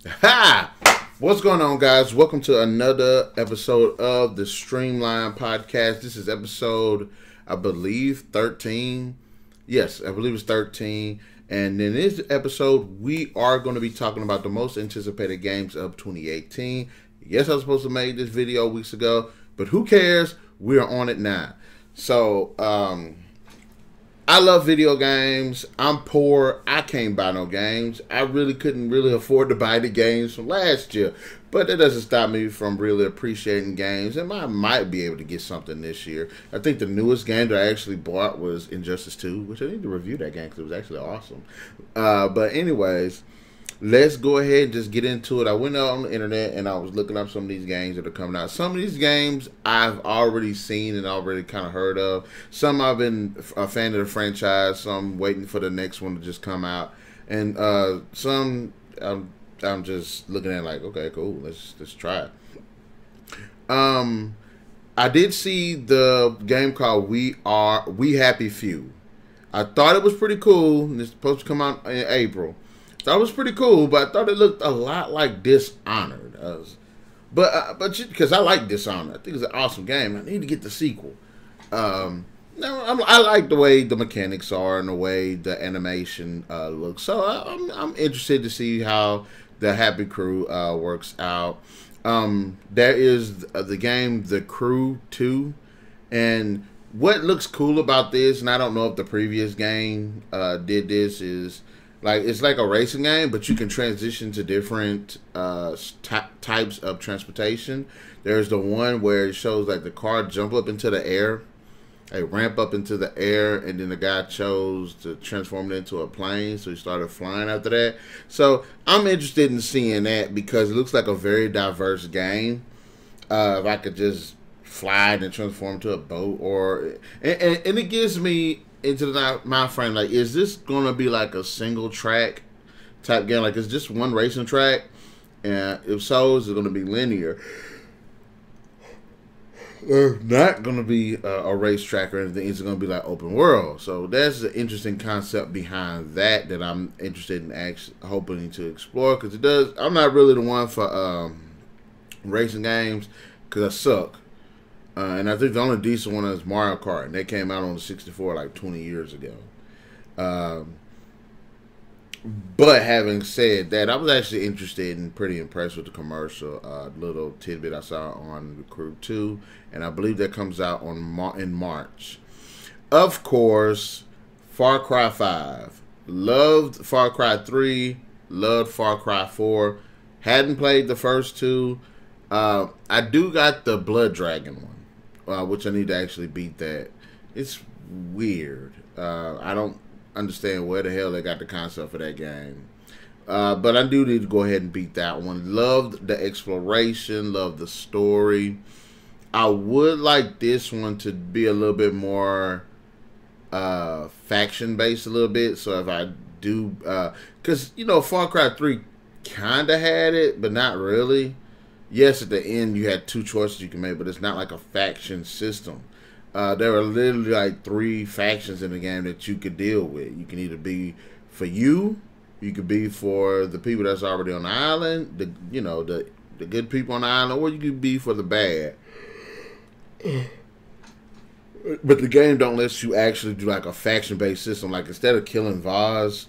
Ha! What's going on, guys? Welcome to another episode of the Streamline Podcast. This is episode, I believe, 13. Yes, I believe it's 13. And in this episode, we are going to be talking about the most anticipated games of 2018. Yes, I was supposed to make this video weeks ago, but who cares? We are on it now. So, I love video games. I'm poor. I can't buy no games. I really couldn't afford to buy the games from last year. But that doesn't stop me from really appreciating games. And I might be able to get something this year. I think the newest game that I actually bought was Injustice 2, which I need to review that game because it was actually awesome. But anyways, let's go ahead and just get into it. I went out on the internet and I was looking up some of these games that are coming out. Some of these games I've already seen and already kind of heard of. Some I've been a fan of the franchise. Some waiting for the next one to just come out. And some I'm just looking at like, okay, cool, let's try it. I did see the game called We Happy Few. I thought it was pretty cool. It's supposed to come out in April. That was pretty cool, but I thought it looked a lot like Dishonored. But because I like Dishonored, I think it's an awesome game. I need to get the sequel. I like the way the mechanics are and the way the animation looks. So I'm interested to see how the Happy Crew works out. There is the game The Crew 2, and what looks cool about this, and I don't know if the previous game did this, is like it's like a racing game, but you can transition to different types of transportation. There's the one where it shows like the car jump up into the air, a ramp up into the air, and then the guy chose to transform it into a plane, so he started flying after that. So I'm interested in seeing that because it looks like a very diverse game. If I could just fly and transform to a boat, and it gives me into the mind frame, like, is this gonna be like a single track type game? Like, is just one racing track? And if so, is it gonna be linear? Not gonna be a racetrack or anything. It's gonna be like open world. So that's an interesting concept behind that I'm interested in actually hoping to explore, because it does. I'm not really the one for racing games because I suck. And I think the only decent one is Mario Kart, and they came out on the 64 like 20 years ago. But having said that, I was actually interested and pretty impressed with the commercial little tidbit I saw on The Crew 2, and I believe that comes out on in March. Of course, Far Cry 5. Loved Far Cry 3. Loved Far Cry 4. Hadn't played the first two. I do got the Blood Dragon one, which I need to actually beat that. It's weird. I don't understand where the hell they got the concept for that game. But I do need to go ahead and beat that one. Loved the exploration. Loved the story. I would like this one to be a little bit more faction-based a little bit. So if I do... because, you know, Far Cry 3 kind of had it, but not really. Yes, at the end you had two choices you can make, but it's not like a faction system. There are literally like 3 factions in the game that you could deal with. You can either be for you could be for the people that's already on the island, the good people on the island, or you could be for the bad. But the game don't let you actually do like a faction-based system. Like, instead of killing Vaz,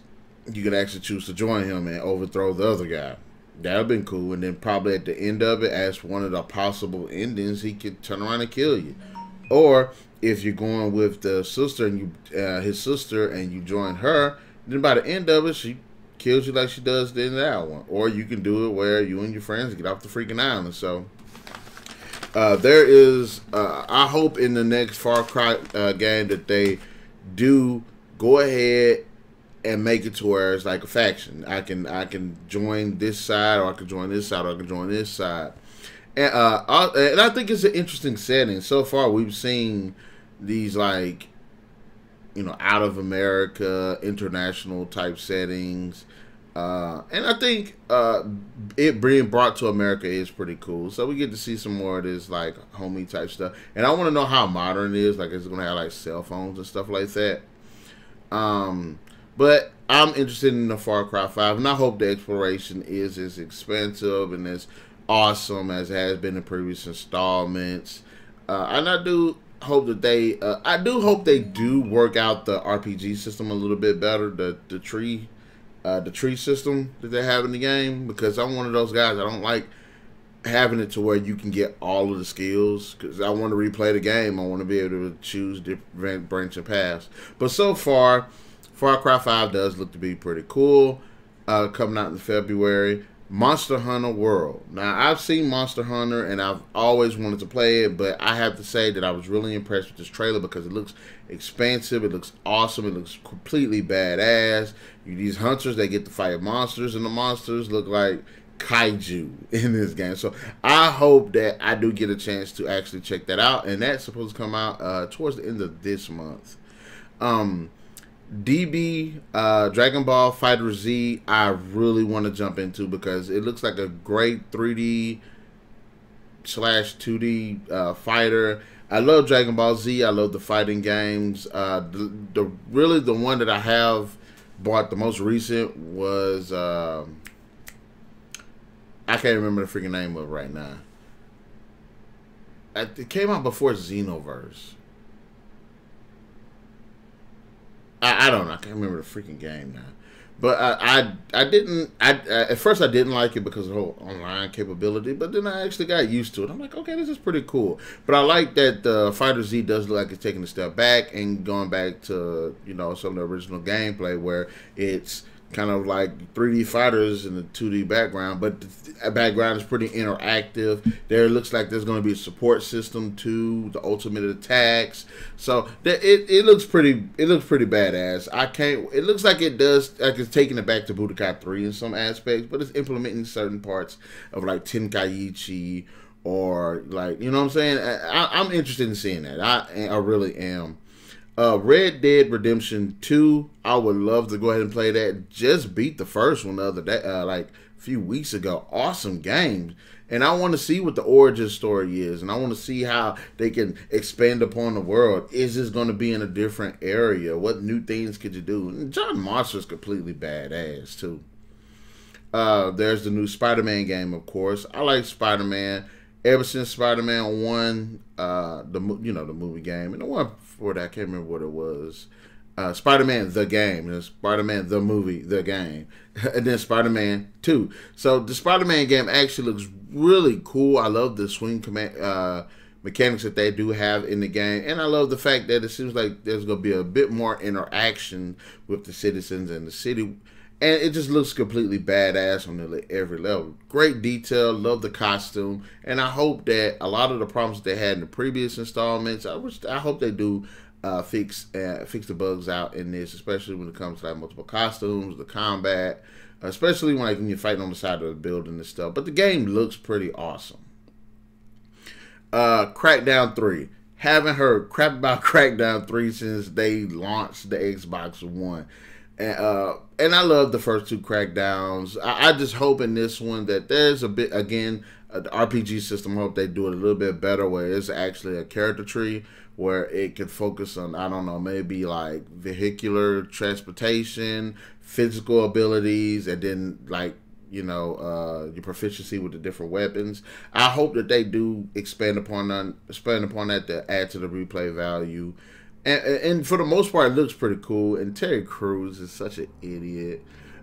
you could actually choose to join him and overthrow the other guy. That would have been cool. And then probably at the end of it, as one of the possible endings, he could turn around and kill you. Or if you're going with the sister and his sister, and you join her, then by the end of it, she kills you like she does in that one. Or you can do it where you and your friends get off the freaking island. So there is, I hope in the next Far Cry game that they do go ahead and make it to where it's like a faction. I can join this side, or I can join this side, or I can join this side. And I think it's an interesting setting. So far, we've seen these, like, you know, out of America, international type settings. And I think it being brought to America is pretty cool. So we get to see some more of this, like, homie type stuff. And I want to know how modern it is. Like, is it going to have, like, cell phones and stuff like that? But I'm interested in the Far Cry 5, and I hope the exploration is as expensive and as awesome as it has been in previous installments. And I do hope that I do hope they do work out the RPG system a little bit better, the tree system that they have in the game, because I'm one of those guys. I don't like having it to where you can get all of the skills, because I want to replay the game. I want to be able to choose different branch and paths. But so far, Far Cry 5 does look to be pretty cool. Coming out in February. Monster Hunter World. Now, I've seen Monster Hunter, and I've always wanted to play it, but I have to say that I was really impressed with this trailer because it looks expansive, it looks awesome, it looks completely badass. These hunters, they get to fight monsters, and the monsters look like kaiju in this game. So I hope that I do get a chance to actually check that out, and that's supposed to come out towards the end of this month. DB Dragon Ball Fighter Z, I really want to jump into because it looks like a great 3D / 2D fighter. I love Dragon Ball Z. I love the fighting games. Really the one that I have bought the most recent was I can't remember the freaking name of it right now. It came out before Xenoverse. I don't know. I can't remember the freaking game now. But at first I didn't like it because of the whole online capability, but then I actually got used to it. I'm like, okay, this is pretty cool. But I like that the Fighter Z does look like it's taking a step back and going back to, some of the original gameplay where it's kind of like 3D fighters in the 2D background, but the background is pretty interactive. There looks like there's going to be a support system to the ultimate attacks. So it looks pretty badass. It looks like it does, like it's taking it back to Budokai 3 in some aspects, but it's implementing certain parts of like Tenkaichi or like, you know what I'm saying? I'm interested in seeing that. I really am. Red Dead Redemption 2, I would love to go ahead and play that. Just beat the first one the other day, like a few weeks ago. Awesome game. And I want to see what the origin story is. And I want to see how they can expand upon the world. Is this going to be in a different area? What new things could you do? And John Monster's completely badass, too. There's the new Spider-Man game, of course. I like Spider-Man. Ever since Spider-Man 1, the movie game, and the one before that, I can't remember what it was. Spider-Man the game, and Spider-Man the movie, the game, and then Spider-Man 2. So the Spider-Man game actually looks really cool. I love the swing mechanics that they do have in the game, and I love the fact that it seems like there's going to be a bit more interaction with the citizens and the city. And it just looks completely badass on every level. Great detail. Love the costume. And I hope that a lot of the problems they had in the previous installments, I hope they do fix the bugs out in this, especially when it comes to like multiple costumes, the combat, especially when you're fighting on the side of the building and stuff. But the game looks pretty awesome. Crackdown 3. Haven't heard crap about Crackdown 3 since they launched the Xbox One. And I love the first two Crackdowns. I just hope in this one that there's a bit, again, the RPG system, I hope they do it a little bit better where it's actually a character tree where it can focus on, I don't know, maybe like vehicular transportation, physical abilities, and then like, your proficiency with the different weapons. I hope that they do expand upon that to add to the replay value. And for the most part, it looks pretty cool. And Terry Crews is such an idiot.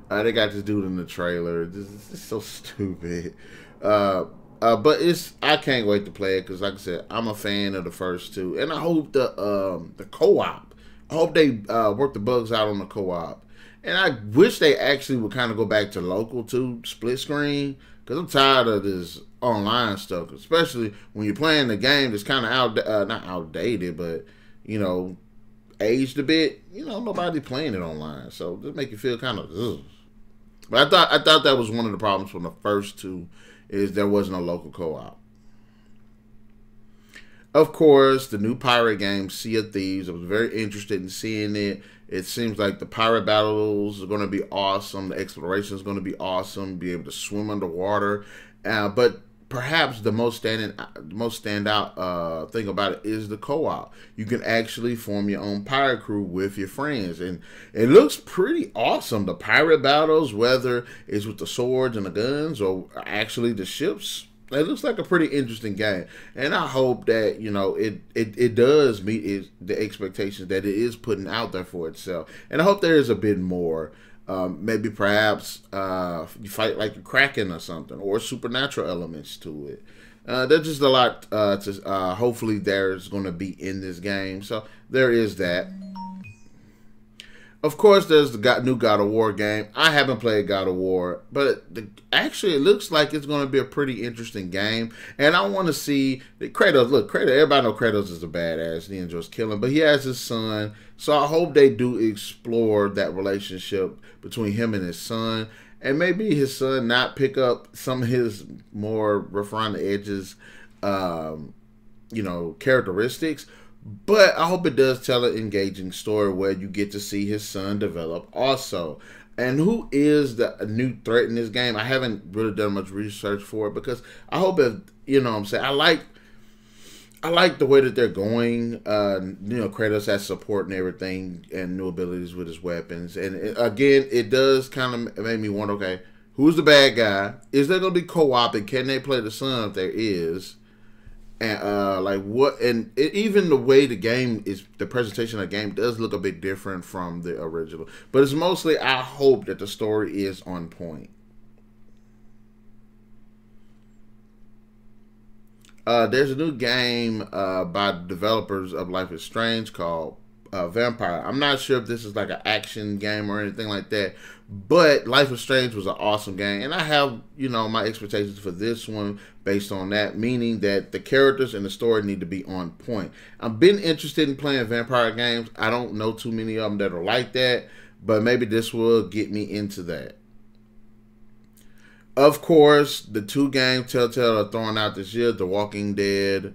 They got this dude in the trailer. This is so stupid. But I can't wait to play it because, like I said, I'm a fan of the first two. And I hope the co-op. I hope they work the bugs out on the co-op. And I wish they actually would kind of go back to local too, split screen. Because I'm tired of this online stuff, especially when you're playing the game that's kind of not outdated, but aged a bit. Nobody playing it online, so just make you feel kind of ugh. But I thought that was one of the problems from the first two, is there wasn't a local co-op. Of course, the new pirate game, Sea of Thieves. I was very interested in seeing it. It seems like the pirate battles are going to be awesome. The exploration is going to be awesome. Be able to swim underwater, but perhaps the most standout thing about it is the co-op. You can actually form your own pirate crew with your friends, and it looks pretty awesome. The pirate battles, whether it's with the swords and the guns or actually the ships, it looks like a pretty interesting game. And I hope that it does meet the expectations that it is putting out there for itself. And I hope there is a bit more. Maybe perhaps you fight like a kraken or something, or supernatural elements to it. There's just a lot to hopefully there's going to be in this game. So there is that. Of course, there's the new God of War game. I haven't played God of War, but actually it looks like it's going to be a pretty interesting game. And I want to see Kratos. Look, Kratos. Everybody knows Kratos is a badass. He enjoys killing, but he has his son. So I hope they do explore that relationship between him and his son, and maybe his son not pick up some of his more rough around the edges, characteristics. But I hope it does tell an engaging story where you get to see his son develop also. And who is the new threat in this game? I haven't really done much research for it, because I hope if, I like the way that they're going. Kratos has support and everything, and new abilities with his weapons. And again, it does kind of make me wonder, okay, who's the bad guy? Is there going to be co-op, and can they play the son if there is? And even the way the game is, the presentation of the game does look a bit different from the original. But it's mostly, I hope that the story is on point. There's a new game by the developers of Life is Strange called Vampire. I'm not sure if this is like an action game or anything like that, but Life is Strange was an awesome game, and I have my expectations for this one based on that, meaning that the characters and the story need to be on point. I've been interested in playing vampire games. I don't know too many of them that are like that, but maybe this will get me into that. Of course, the two games Telltale are throwing out this year, The Walking Dead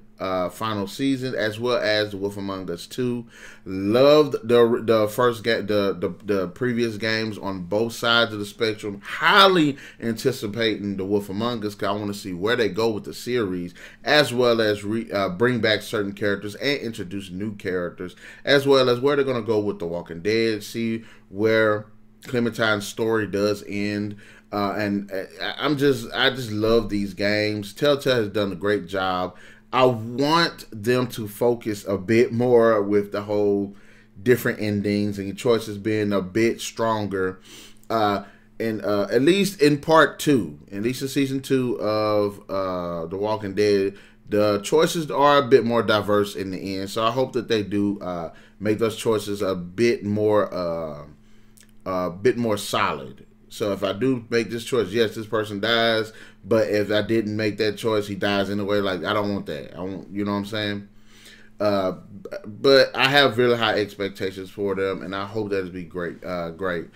final season, as well as The Wolf Among Us 2. Loved the first game, the previous games on both sides of the spectrum. Highly anticipating The Wolf Among Us, because I want to see where they go with the series, as well as bring back certain characters and introduce new characters, as well as where they're going to go with The Walking Dead. See where Clementine's story does end. I just love these games. Telltale has done a great job. I want them to focus a bit more with the whole different endings and choices being a bit stronger. At least in part 2, at least in season 2 of The Walking Dead, the choices are a bit more diverse in the end. So I hope that they do make those choices a bit more solid. So if I do make this choice, yes, this person dies. But if I didn't make that choice, he dies anyway. Like, I don't want that. I want, you know what I'm saying? But I have really high expectations for them, and I hope that it'll be great. Great.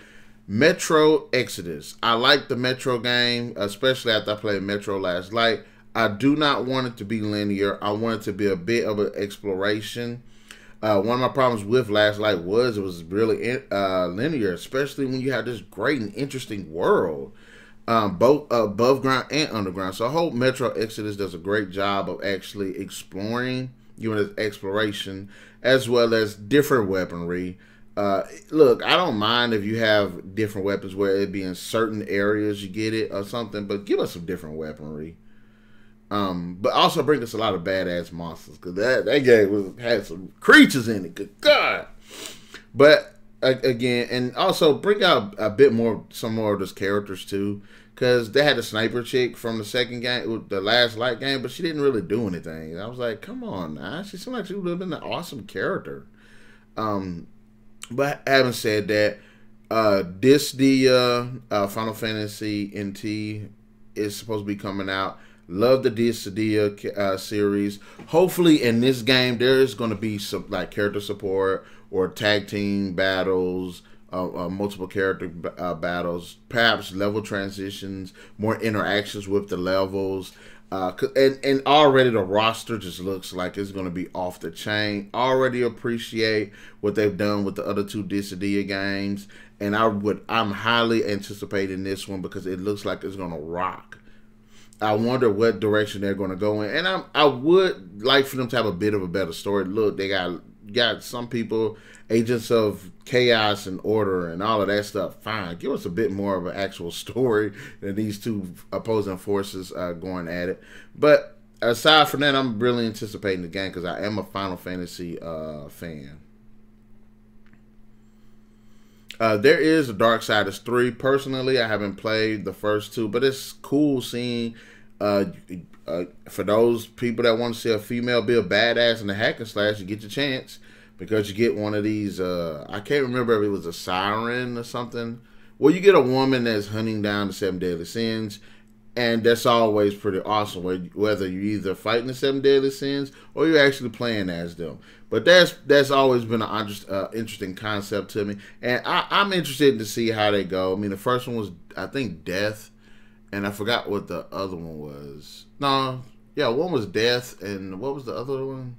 Metro Exodus. I like the Metro game, especially after I played Metro last night. I do not want it to be linear. I want it to be a bit of an exploration. One of my problems with Last Light was it was really linear, especially when you have this great and interesting world, both above ground and underground. So I hope Metro Exodus does a great job of actually exploring, exploration, as well as different weaponry. Look, I don't mind if you have different weapons where it be in certain areas you get it or something, but give us some different weaponry. But also bring us a lot of badass monsters, because that game had some creatures in it. Good God! But again, and also bring out a bit more, some more of those characters too, because they had a sniper chick from the second game, the Last Light game, but she didn't really do anything. I was like, come on, now. She seemed like she would have been an awesome character. But having said that, Final Fantasy NT is supposed to be coming out. Love the Dissidia series. Hopefully in this game there is going to be some like character support or tag team battles, multiple character battles, perhaps level transitions, more interactions with the levels. And already the roster just looks like it's going to be off the chain. Already appreciate what they've done with the other two Dissidia games, and I'm highly anticipating this one because it looks like it's going to rock. I wonder what direction they're going to go in, and I would like for them to have a bit of a better story. Look, they got some people, agents of chaos and order and all of that stuff. Fine, give us a bit more of an actual story than these two opposing forces going at it. But aside from that, I'm really anticipating the game because I am a Final Fantasy fan. There is a Darksiders 3. Personally, I haven't played the first two, but it's cool seeing for those people that want to see a female be a badass in the hack and slash, you get your chance because you get one of these. I can't remember if it was a siren or something. Well, you get a woman that's hunting down the 7 deadly sins, and that's always pretty awesome. Whether you're either fighting the 7 deadly sins or you're actually playing as them. But that's always been an interesting concept to me, and I'm interested to see how they go. I mean, the first one was, I think, Death, and I forgot what the other one was. No, yeah, one was Death, and what was the other one?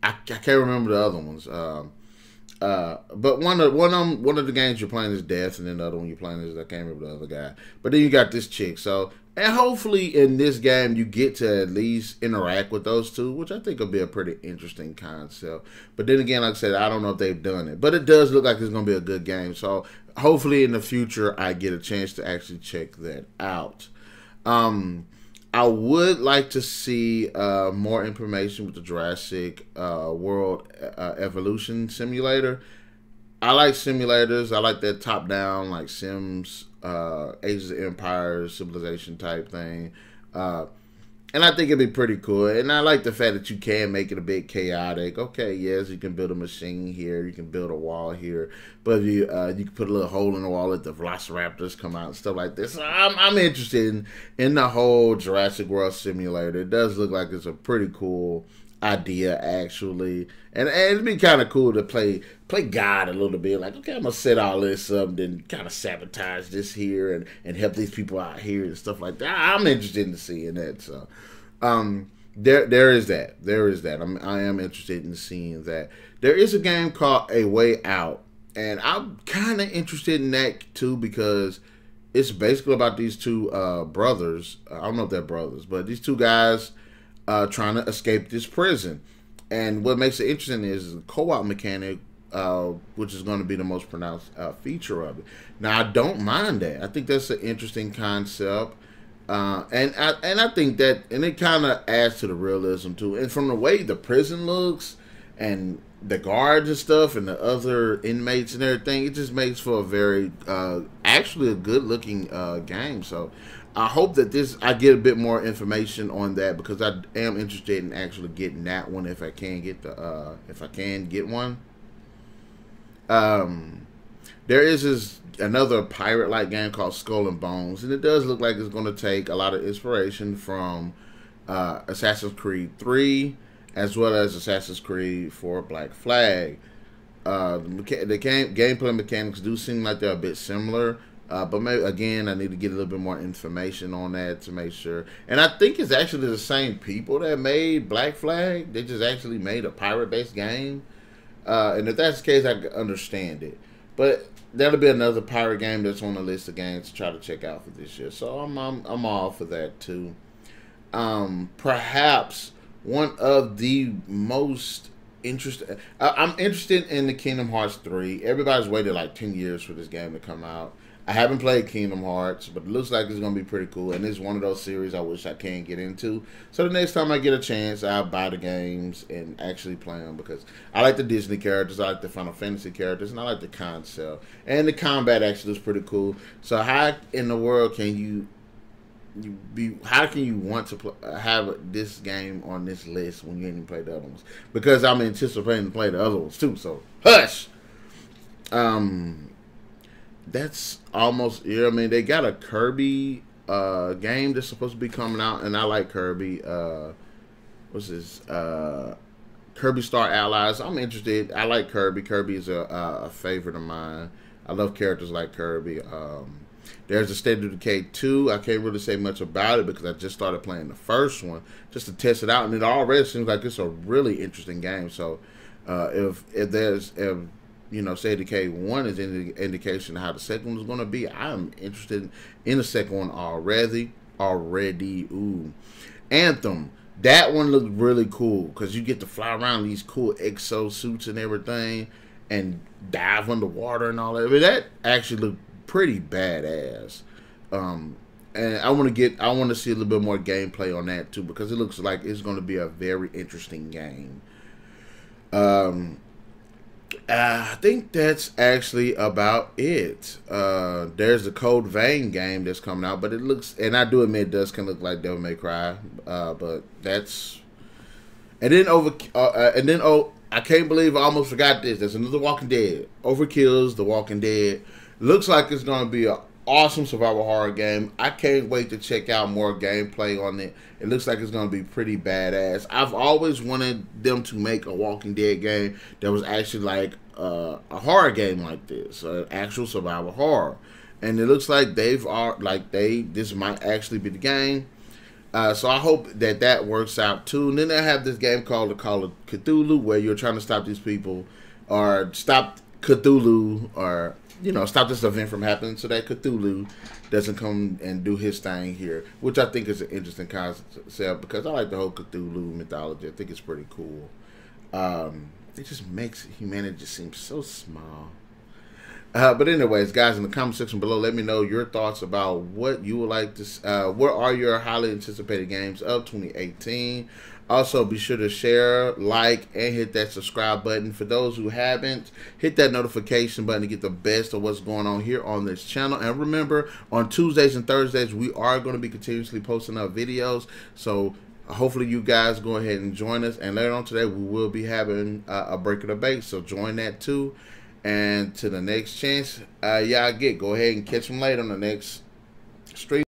I can't remember the other ones. But one of the games you're playing is Death, and then the other one you're playing is, I can't remember the other guy. But then you got this chick. So, and hopefully in this game you get to at least interact with those two, which I think will be a pretty interesting concept. But then again, like I said, I don't know if they've done it, but it does look like it's going to be a good game. So hopefully in the future I get a chance to actually check that out. I would like to see more information with the Jurassic World Evolution Simulator. I like simulators. I like that top-down, like Sims, Ages of Empires, Civilization type thing. And I think it'd be pretty cool. And I like the fact that you can make it a bit chaotic. Okay, yes, you can build a machine here. You can build a wall here. But you can put a little hole in the wall, let the velociraptors come out and stuff like this. So I'm interested in the whole Jurassic World Simulator. It does look like it's a pretty cool idea, actually. And it'd be kind of cool to play God a little bit. Like, okay, I'm going to set all this up, then kind of sabotage this here and help these people out here and stuff like that. I'm interested in seeing that. So, there is that. There is that. I am interested in seeing that. There is a game called A Way Out. And I'm kind of interested in that, too, because it's basically about these two brothers. I don't know if they're brothers, but these two guys trying to escape this prison. And what makes it interesting is the co-op mechanic, which is going to be the most pronounced feature of it. Now, I don't mind that. I think that's an interesting concept. And I think that, and it kind of adds to the realism, too. And from the way the prison looks and the guards and stuff and the other inmates and everything, it just makes for a very, actually a good-looking game. So I hope that I get a bit more information on that, because I am interested in actually getting that one if I can get one. There is another pirate-like game called Skull and Bones, and it does look like it's going to take a lot of inspiration from Assassin's Creed 3, as well as Assassin's Creed 4 Black Flag. The gameplay mechanics do seem like they're a bit similar. But maybe, again, I need to get a little bit more information on that to make sure. And I think it's actually the same people that made Black Flag. They just actually made a pirate-based game. And if that's the case, I can understand it. But that'll be another pirate game that's on the list of games to try to check out for this year. So I'm all for that, too. Perhaps one of the most interesting... I'm interested in the Kingdom Hearts 3. Everybody's waited like 10 years for this game to come out. I haven't played Kingdom Hearts, but it looks like it's going to be pretty cool. And it's one of those series I wish I can get into. So the next time I get a chance, I'll buy the games and actually play them, because I like the Disney characters, I like the Final Fantasy characters, and I like the concept. And the combat actually is pretty cool. So how in the world can you how can you want to have this game on this list when you ain't even played the other ones? Because I'm anticipating to play the other ones too. So hush. That's almost, I mean, they got a Kirby game that's supposed to be coming out, and I like Kirby. What's this? Kirby Star Allies. I'm interested. I like Kirby. Kirby is a favorite of mine. I love characters like Kirby. There's a State of Decay 2. I can't really say much about it because I just started playing the first one just to test it out, and it already seems like it's a really interesting game. So if State of Decay 1 is an indication of how the second one is going to be. I'm interested in the second one already. Ooh. Anthem. That one looked really cool because you get to fly around these cool exo suits and everything and dive underwater and all that. I mean, that actually looked pretty badass. And I want to see a little bit more gameplay on that too because it looks like it's going to be a very interesting game. I think that's actually about it. There's the Code Vein game that's coming out, but it looks, and I do admit it does kind of look like Devil May Cry. But that's, and then I can't believe I almost forgot this. There's another Walking Dead. Overkill's The Walking Dead. Looks like it's going to be an awesome survival horror game. I can't wait to check out more gameplay on it. It looks like it's going to be pretty badass. I've always wanted them to make a Walking Dead game that was actually like a horror game like this, an actual survival horror. And it looks like this might actually be the game. So I hope that works out too. And then they have this game called the Call of Cthulhu, where you're trying to stop these people, or stop Cthulhu, or stop this event from happening so that Cthulhu doesn't come and do his thing here, which I think is an interesting concept because I like the whole Cthulhu mythology. I think it's pretty cool. It just makes humanity just seem so small. But anyways, guys, in the comment section below, let me know your thoughts about what you would like to. What are your highly anticipated games of 2018? Also, be sure to share, like, and hit that subscribe button. For those who haven't, hit that notification button to get the best of what's going on here on this channel. And remember, on Tuesdays and Thursdays, we are going to be continuously posting up videos. So hopefully you guys go ahead and join us. And later on today, we will be having a break of the bait. So join that too. And to the next chance y'all get, go ahead and catch them later on the next stream.